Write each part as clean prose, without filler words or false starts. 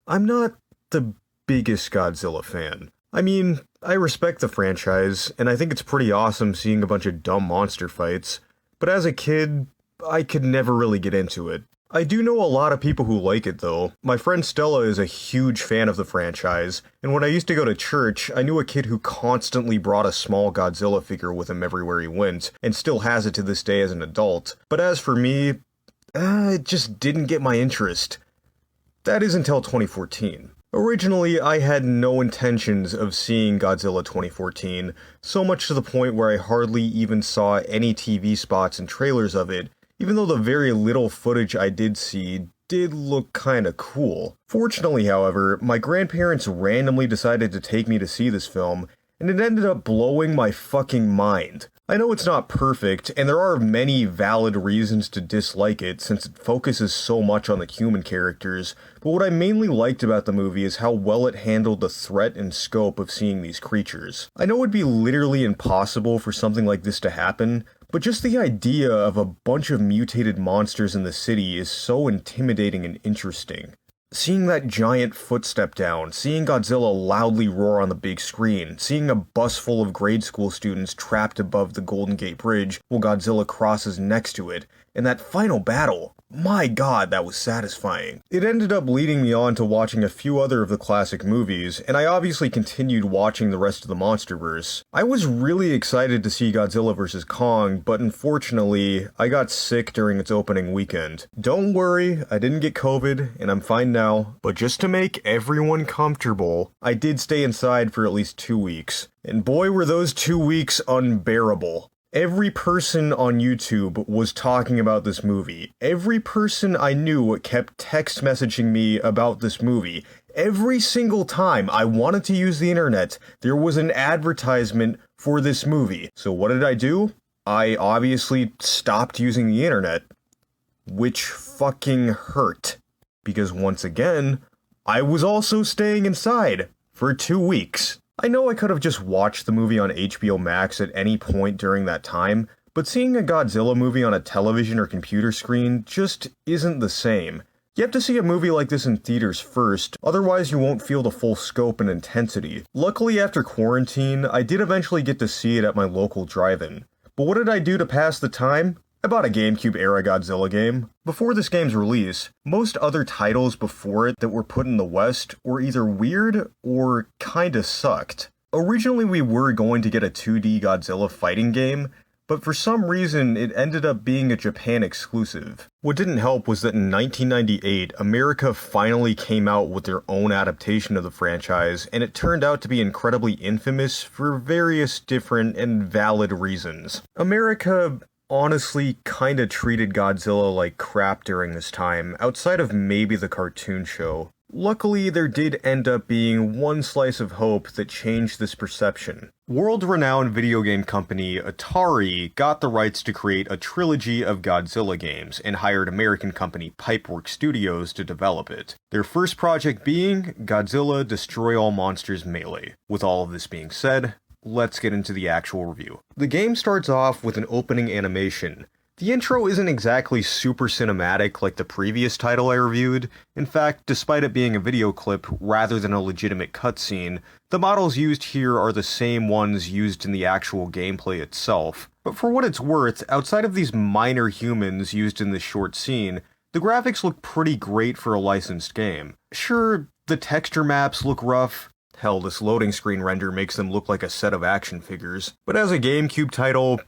I'm not the biggest Godzilla fan. I mean, I respect the franchise, and I think it's pretty awesome seeing a bunch of dumb monster fights, but as a kid, I could never really get into it. I do know a lot of people who like it though. My friend Stella is a huge fan of the franchise, and when I used to go to church, I knew a kid who constantly brought a small Godzilla figure with him everywhere he went, and still has it to this day as an adult. But as for me, it just didn't get my interest. That is until 2014. Originally, I had no intentions of seeing Godzilla 2014, so much to the point where I hardly even saw any TV spots and trailers of it, even though the very little footage I did see did look kinda cool. Fortunately, however, my grandparents randomly decided to take me to see this film, and it ended up blowing my fucking mind. I know it's not perfect, and there are many valid reasons to dislike it since it focuses so much on the human characters, but what I mainly liked about the movie is how well it handled the threat and scope of seeing these creatures. I know it'd be literally impossible for something like this to happen, but just the idea of a bunch of mutated monsters in the city is so intimidating and interesting. Seeing that giant foot step down, seeing Godzilla loudly roar on the big screen, seeing a bus full of grade school students trapped above the Golden Gate Bridge while Godzilla crosses next to it, and that final battle, my god, that was satisfying. It ended up leading me on to watching a few other of the classic movies, and I obviously continued watching the rest of the MonsterVerse. I was really excited to see Godzilla vs. Kong, but unfortunately, I got sick during its opening weekend. Don't worry, I didn't get COVID, and I'm fine now, but just to make everyone comfortable, I did stay inside for at least 2 weeks. And boy were those 2 weeks unbearable. Every person on YouTube was talking about this movie. Every person I knew kept text messaging me about this movie. Every single time I wanted to use the internet, there was an advertisement for this movie. So what did I do? I obviously stopped using the internet, which fucking hurt. Because once again, I was also staying inside for 2 weeks. I know I could have just watched the movie on HBO Max at any point during that time, but seeing a Godzilla movie on a television or computer screen just isn't the same. You have to see a movie like this in theaters first, otherwise you won't feel the full scope and intensity. Luckily, after quarantine, I did eventually get to see it at my local drive-in. But what did I do to pass the time? I bought a GameCube-era Godzilla game. Before this game's release, most other titles before it that were put in the West were either weird or kinda sucked. Originally we were going to get a 2D Godzilla fighting game, but for some reason it ended up being a Japan exclusive. What didn't help was that in 1998, America finally came out with their own adaptation of the franchise, and it turned out to be incredibly infamous for various different and valid reasons. America honestly kinda treated Godzilla like crap during this time, outside of maybe the cartoon show. Luckily, there did end up being one slice of hope that changed this perception. World-renowned video game company Atari got the rights to create a trilogy of Godzilla games and hired American company Pipeworks Studios to develop it. Their first project being Godzilla Destroy All Monsters Melee. With all of this being said, let's get into the actual review. The game starts off with an opening animation. The intro isn't exactly super cinematic like the previous title I reviewed. In fact, despite it being a video clip rather than a legitimate cutscene, the models used here are the same ones used in the actual gameplay itself. But for what it's worth, outside of these minor humans used in this short scene, the graphics look pretty great for a licensed game. Sure, the texture maps look rough. Hell, this loading screen render makes them look like a set of action figures. But as a GameCube title,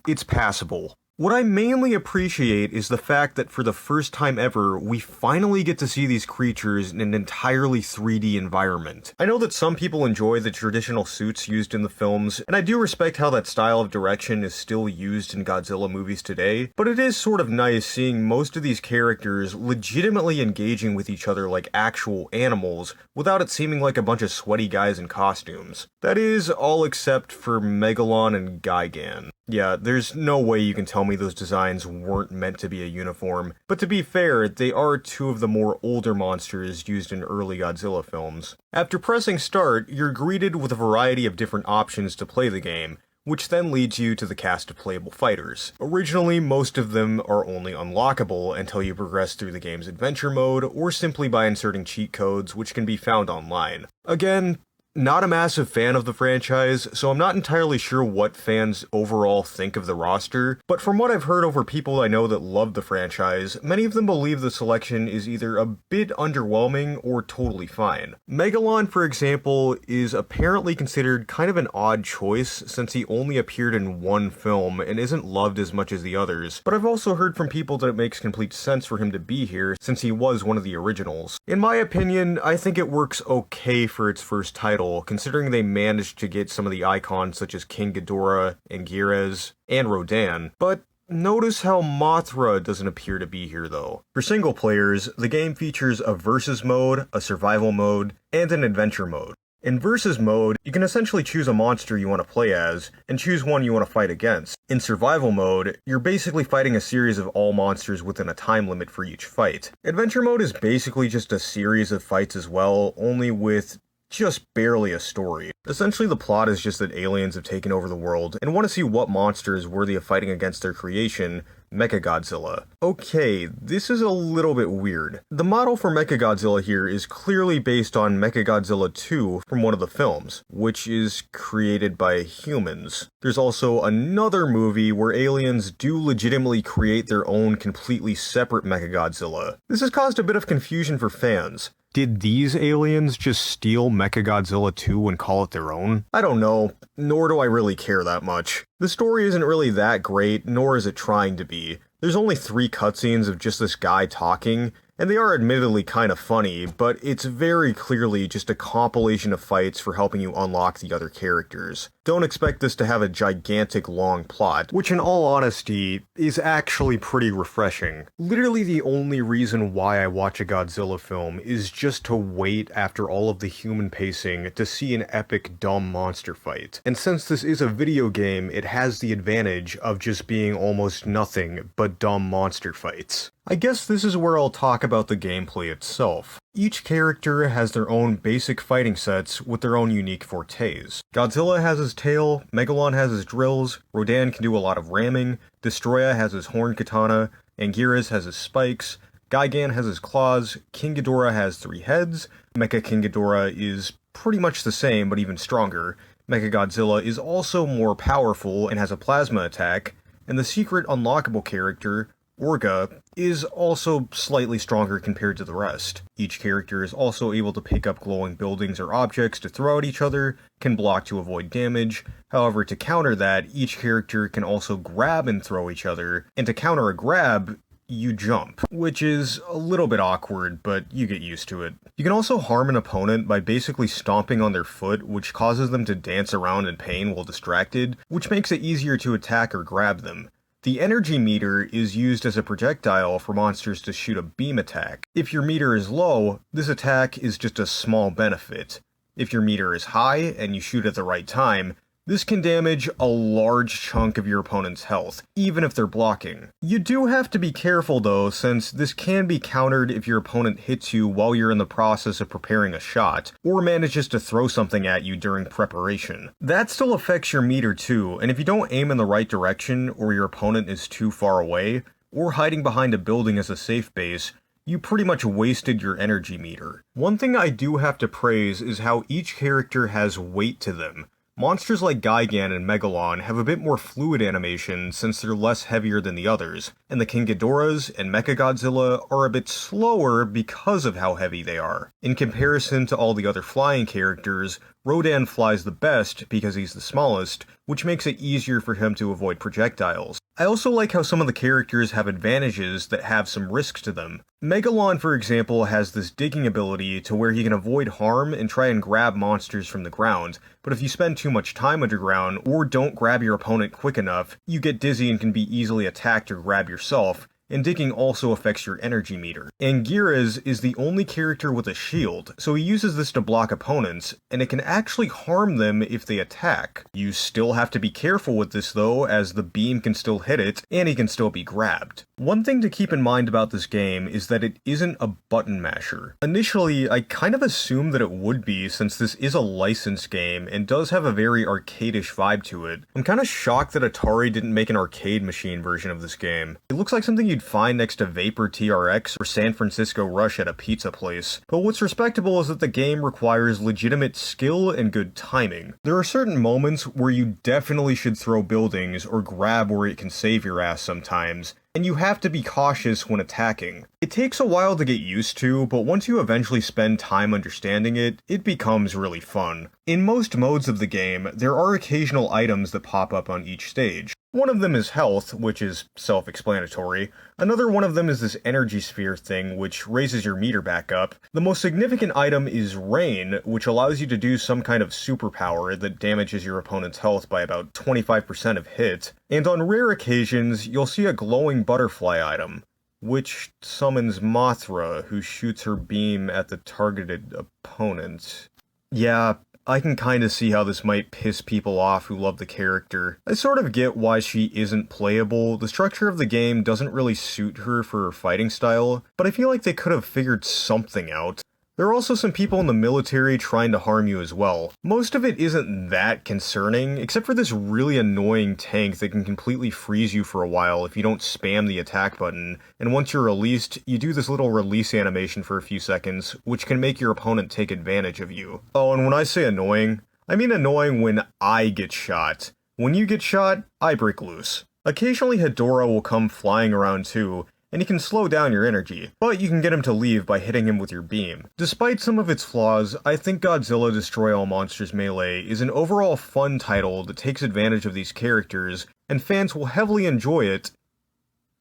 it's passable. What I mainly appreciate is the fact that for the first time ever, we finally get to see these creatures in an entirely 3D environment. I know that some people enjoy the traditional suits used in the films, and I do respect how that style of direction is still used in Godzilla movies today, but it is sort of nice seeing most of these characters legitimately engaging with each other like actual animals, without it seeming like a bunch of sweaty guys in costumes. That is, all except for Megalon and Gigan. Yeah, there's no way you can tell me those designs weren't meant to be a uniform, but to be fair, they are two of the more older monsters used in early Godzilla films. After pressing start, you're greeted with a variety of different options to play the game, which then leads you to the cast of playable fighters. Originally, most of them are only unlockable until you progress through the game's adventure mode, or simply by inserting cheat codes which can be found online. Again, not a massive fan of the franchise, so I'm not entirely sure what fans overall think of the roster, but from what I've heard over people I know that love the franchise, many of them believe the selection is either a bit underwhelming or totally fine. Megalon, for example, is apparently considered kind of an odd choice since he only appeared in one film and isn't loved as much as the others, but I've also heard from people that it makes complete sense for him to be here since he was one of the originals. In my opinion, I think it works okay for its first title, considering they managed to get some of the icons such as King Ghidorah, Anguirus, and Rodan, but notice how Mothra doesn't appear to be here though. For single players, the game features a versus mode, a survival mode, and an adventure mode. In versus mode, you can essentially choose a monster you want to play as, and choose one you want to fight against. In survival mode, you're basically fighting a series of all monsters within a time limit for each fight. Adventure mode is basically just a series of fights as well, only with just barely a story. Essentially, the plot is just that aliens have taken over the world and want to see what monster is worthy of fighting against their creation, Mechagodzilla. Okay, this is a little bit weird. The model for Mechagodzilla here is clearly based on Mechagodzilla 2 from one of the films, which is created by humans. There's also another movie where aliens do legitimately create their own completely separate Mechagodzilla. This has caused a bit of confusion for fans. Did these aliens just steal Mechagodzilla 2 and call it their own? I don't know, nor do I really care that much. The story isn't really that great, nor is it trying to be. There's only 3 cutscenes of just this guy talking, and they are admittedly kind of funny, but it's very clearly just a compilation of fights for helping you unlock the other characters. Don't expect this to have a gigantic long plot, which in all honesty is actually pretty refreshing. Literally the only reason why I watch a Godzilla film is just to wait after all of the human pacing to see an epic dumb monster fight. And since this is a video game, it has the advantage of just being almost nothing but dumb monster fights. I guess this is where I'll talk about the gameplay itself. Each character has their own basic fighting sets with their own unique fortes. Godzilla has his tail, Megalon has his drills, Rodan can do a lot of ramming, Destroya has his horn katana, Anguirus has his spikes, Gigan has his claws, King Ghidorah has 3 heads, Mecha King Ghidorah is pretty much the same but even stronger, Mechagodzilla is also more powerful and has a plasma attack, and the secret unlockable character, Orga, is also slightly stronger compared to the rest. Each character is also able to pick up glowing buildings or objects to throw at each other, can block to avoid damage. However, to counter that, each character can also grab and throw each other, and to counter a grab, you jump, which is a little bit awkward, but you get used to it. You can also harm an opponent by basically stomping on their foot, which causes them to dance around in pain while distracted, which makes it easier to attack or grab them. The energy meter is used as a projectile for monsters to shoot a beam attack. If your meter is low, this attack is just a small benefit. If your meter is high and you shoot at the right time, this can damage a large chunk of your opponent's health, even if they're blocking. You do have to be careful though, since this can be countered if your opponent hits you while you're in the process of preparing a shot, or manages to throw something at you during preparation. That still affects your meter too, and if you don't aim in the right direction, or your opponent is too far away, or hiding behind a building as a safe base, you pretty much wasted your energy meter. One thing I do have to praise is how each character has weight to them. Monsters like Gigan and Megalon have a bit more fluid animation since they're less heavier than the others, and the King Ghidorahs and Mechagodzilla are a bit slower because of how heavy they are. In comparison to all the other flying characters, Rodan flies the best because he's the smallest, which makes it easier for him to avoid projectiles. I also like how some of the characters have advantages that have some risks to them. Megalon, for example, has this digging ability to where he can avoid harm and try and grab monsters from the ground, but if you spend too much time underground or don't grab your opponent quick enough, you get dizzy and can be easily attacked or grabbed yourself, and digging also affects your energy meter. Anguirus is the only character with a shield, so he uses this to block opponents, and it can actually harm them if they attack. You still have to be careful with this though, as the beam can still hit it, and he can still be grabbed. One thing to keep in mind about this game is that it isn't a button masher. Initially, I kind of assumed that it would be, since this is a licensed game and does have a very arcade-ish vibe to it. I'm kind of shocked that Atari didn't make an arcade machine version of this game. It looks like something you'd find next to Vapor TRX or San Francisco Rush at a pizza place. But what's respectable is that the game requires legitimate skill and good timing. There are certain moments where you definitely should throw buildings or grab where it can save your ass sometimes, and you have to be cautious when attacking. It takes a while to get used to, but once you eventually spend time understanding it, it becomes really fun. In most modes of the game, there are occasional items that pop up on each stage. One of them is health, which is self-explanatory. Another one of them is this energy sphere thing, which raises your meter back up. The most significant item is rain, which allows you to do some kind of superpower that damages your opponent's health by about 25% of hit. And on rare occasions, you'll see a glowing butterfly item, which summons Mothra, who shoots her beam at the targeted opponent. Yeah, I can kinda see how this might piss people off who love the character. I sort of get why she isn't playable. The structure of the game doesn't really suit her for her fighting style, but I feel like they could have figured something out. There are also some people in the military trying to harm you as well. Most of it isn't that concerning, except for this really annoying tank that can completely freeze you for a while if you don't spam the attack button, and once you're released, you do this little release animation for a few seconds, which can make your opponent take advantage of you. Oh, and when I say annoying, I mean annoying when I get shot. When you get shot, I break loose. Occasionally Hedorah will come flying around too, and he can slow down your energy, but you can get him to leave by hitting him with your beam. Despite some of its flaws, I think Godzilla Destroy All Monsters Melee is an overall fun title that takes advantage of these characters, and fans will heavily enjoy it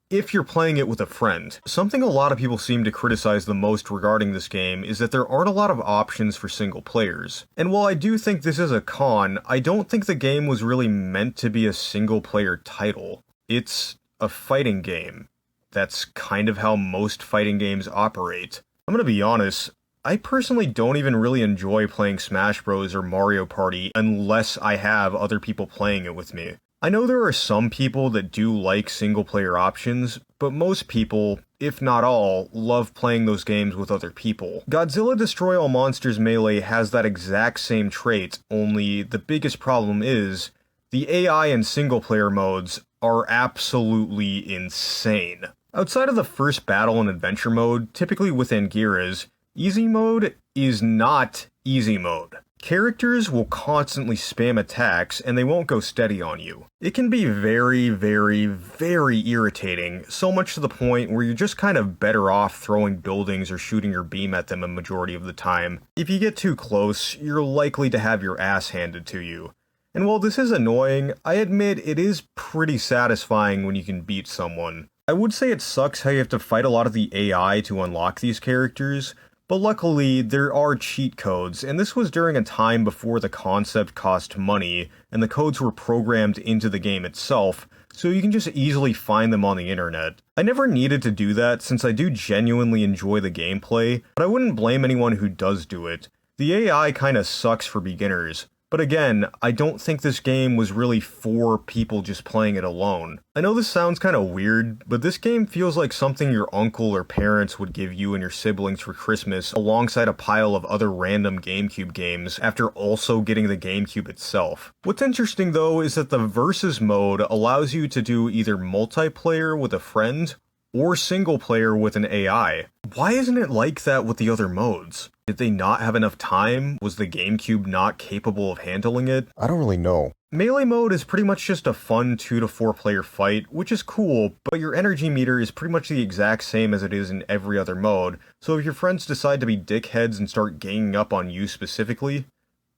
if you're playing it with a friend. Something a lot of people seem to criticize the most regarding this game is that there aren't a lot of options for single players. And while I do think this is a con, I don't think the game was really meant to be a single player title. It's a fighting game. That's kind of how most fighting games operate. I'm gonna be honest, I personally don't even really enjoy playing Smash Bros. Or Mario Party unless I have other people playing it with me. I know there are some people that do like single-player options, but most people, if not all, love playing those games with other people. Godzilla Destroy All Monsters Melee has that exact same trait, only the biggest problem is, the AI in single-player modes are absolutely insane. Outside of the first battle and adventure mode, typically with Anguirus, easy mode is not easy mode. Characters will constantly spam attacks and they won't go steady on you. It can be very, very, very irritating, so much to the point where you're just kind of better off throwing buildings or shooting your beam at them a majority of the time. If you get too close, you're likely to have your ass handed to you. And while this is annoying, I admit it is pretty satisfying when you can beat someone. I would say it sucks how you have to fight a lot of the AI to unlock these characters, but luckily there are cheat codes, and this was during a time before the concept cost money, and the codes were programmed into the game itself, so you can just easily find them on the internet. I never needed to do that since I do genuinely enjoy the gameplay, but I wouldn't blame anyone who does do it. The AI kinda sucks for beginners. But again, I don't think this game was really for people just playing it alone. I know this sounds kinda weird, but this game feels like something your uncle or parents would give you and your siblings for Christmas alongside a pile of other random GameCube games after also getting the GameCube itself. What's interesting though is that the Versus mode allows you to do either multiplayer with a friend or single player with an AI. Why isn't it like that with the other modes? Did they not have enough time? Was the GameCube not capable of handling it? I don't really know. Melee mode is pretty much just a fun 2 to 4 player fight, which is cool, but your energy meter is pretty much the exact same as it is in every other mode, so if your friends decide to be dickheads and start ganging up on you specifically,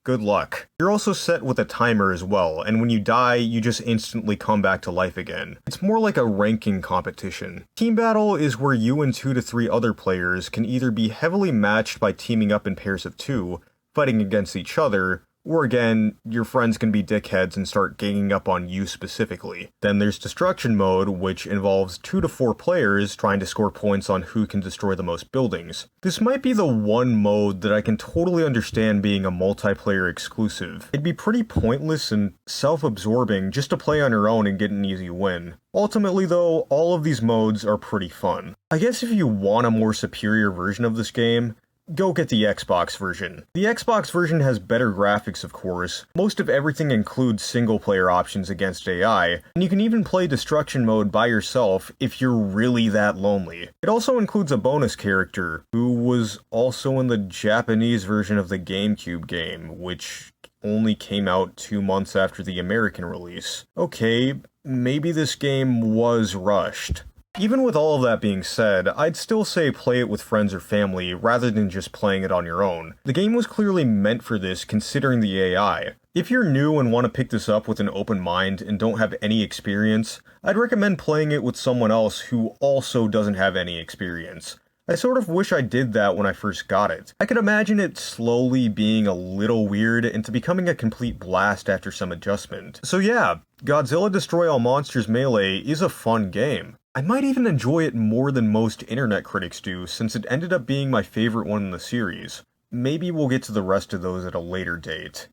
good luck. You're also set with a timer as well, and when you die, you just instantly come back to life again. It's more like a ranking competition. Team battle is where you and 2 to 3 other players can either be heavily matched by teaming up in pairs of 2, fighting against each other, Or again, your friends can be dickheads and start ganging up on you specifically. Then there's Destruction Mode, which involves 2 to 4 players trying to score points on who can destroy the most buildings. This might be the one mode that I can totally understand being a multiplayer exclusive. It'd be pretty pointless and self-absorbing just to play on your own and get an easy win. Ultimately though, all of these modes are pretty fun. I guess if you want a more superior version of this game, go get the Xbox version. The Xbox version has better graphics, of course. Most of everything includes single-player options against AI, and you can even play Destruction Mode by yourself if you're really that lonely. It also includes a bonus character, who was also in the Japanese version of the GameCube game, which only came out 2 months after the American release. Okay, maybe this game was rushed. Even with all of that being said, I'd still say play it with friends or family rather than just playing it on your own. The game was clearly meant for this considering the AI. If you're new and want to pick this up with an open mind and don't have any experience, I'd recommend playing it with someone else who also doesn't have any experience. I sort of wish I did that when I first got it. I could imagine it slowly being a little weird into becoming a complete blast after some adjustment. So yeah, Godzilla Destroy All Monsters Melee is a fun game. I might even enjoy it more than most internet critics do, since it ended up being my favorite one in the series. Maybe we'll get to the rest of those at a later date.